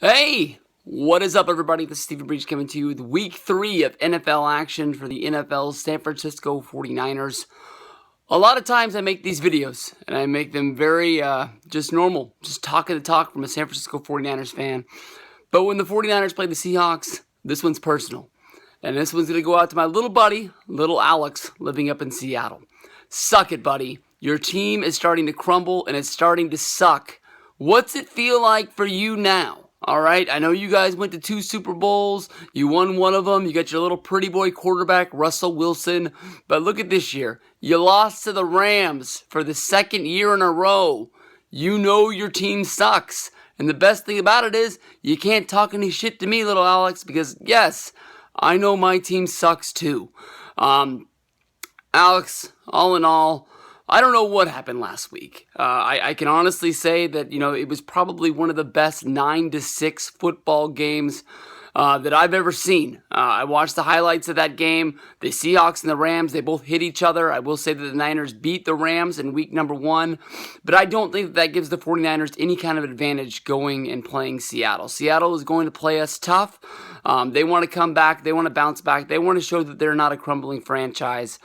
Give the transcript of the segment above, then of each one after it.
Hey, what is up, everybody? This is Stephen Breach coming to you with Week 3 of NFL action for the NFL's San Francisco 49ers. A lot of times I make these videos, and I make them very just normal, just talking the talk from a San Francisco 49ers fan. But when the 49ers play the Seahawks, this one's personal. And this one's going to go out to my little buddy, little Alex, living up in Seattle. Suck it, buddy. Your team is starting to crumble, and it's starting to suck. What's it feel like for you now? All right, I know you guys went to 2 Super Bowls. You won one of them. You got your little pretty boy quarterback, Russell Wilson. But look at this year. You lost to the Rams for the second year in a row. You know your team sucks. And the best thing about it is you can't talk any shit to me, little Alex, because, yes, I know my team sucks too. Alex, all in all, I don't know what happened last week. I can honestly say that, it was probably one of the best 9-6 football games that I've ever seen. I watched the highlights of that game. The Seahawks and the Rams, they both hit each other. I will say that the Niners beat the Rams in week number 1, but I don't think that gives the 49ers any kind of advantage going and playing Seattle. Seattle is going to play us tough. They want to come back. They want to bounce back. They want to show that they're not a crumbling franchise.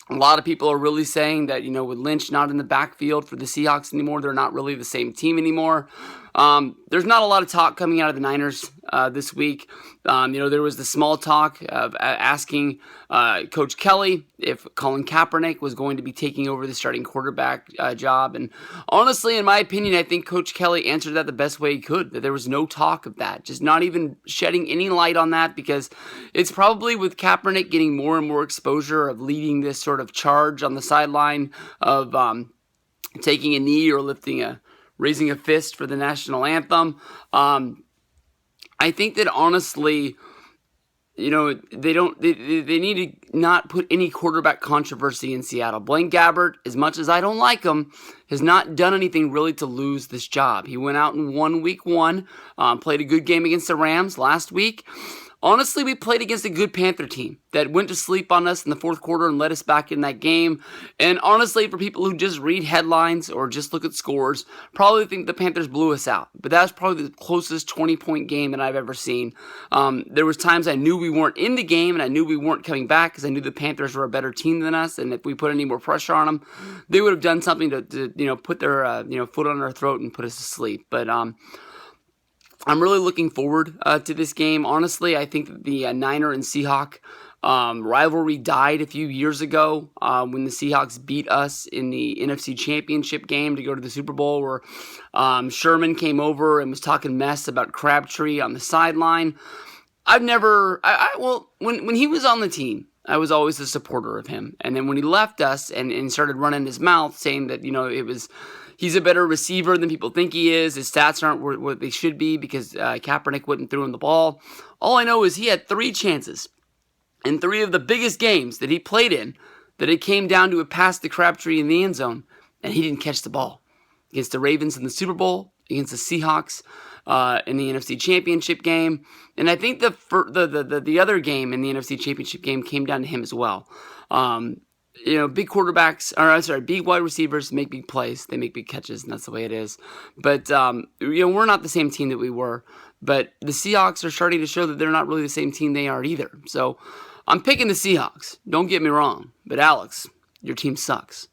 A lot of people are really saying that, with Lynch not in the backfield for the Seahawks anymore, they're not really the same team anymore. There's not a lot of talk coming out of the Niners this week. There was the small talk of asking Coach Kelly if Colin Kaepernick was going to be taking over the starting quarterback job. And honestly, in my opinion, I think Coach Kelly answered that the best way he could, that there was no talk of that, just not even shedding any light on that, because it's probably with Kaepernick getting more and more exposure of leading this sort of charge on the sideline of taking a knee or raising a fist for the national anthem. I think that honestly, they need to not put any quarterback controversy in Seattle. Blaine Gabbert, as much as I don't like him, has not done anything really to lose this job. He went out and won week 1, played a good game against the Rams last week. Honestly, we played against a good Panther team that went to sleep on us in the fourth quarter and let us back in that game. And honestly, for people who just read headlines or just look at scores, probably think the Panthers blew us out. But that was probably the closest 20-point game that I've ever seen. There was times I knew we weren't in the game and I knew we weren't coming back because I knew the Panthers were a better team than us. And if we put any more pressure on them, they would have done something to put their foot on our throat and put us to sleep. But I'm really looking forward to this game. Honestly, I think that the Niner and Seahawk rivalry died a few years ago when the Seahawks beat us in the NFC Championship game to go to the Super Bowl, where Sherman came over and was talking mess about Crabtree on the sideline. When he was on the team, I was always a supporter of him. And then when he left us and started running his mouth saying that, he's a better receiver than people think he is, his stats aren't what they should be because Kaepernick wouldn't throw him the ball. All I know is he had 3 chances in 3 of the biggest games that he played in that it came down to a pass to Crabtree in the end zone, and he didn't catch the ball. Against the Ravens in the Super Bowl, against the Seahawks in the NFC Championship game, and I think the other game in the NFC Championship game came down to him as well. Big big wide receivers make big plays. They make big catches, and that's the way it is. But, we're not the same team that we were. But the Seahawks are starting to show that they're not really the same team they are either. So I'm picking the Seahawks. Don't get me wrong. But, Alex, your team sucks.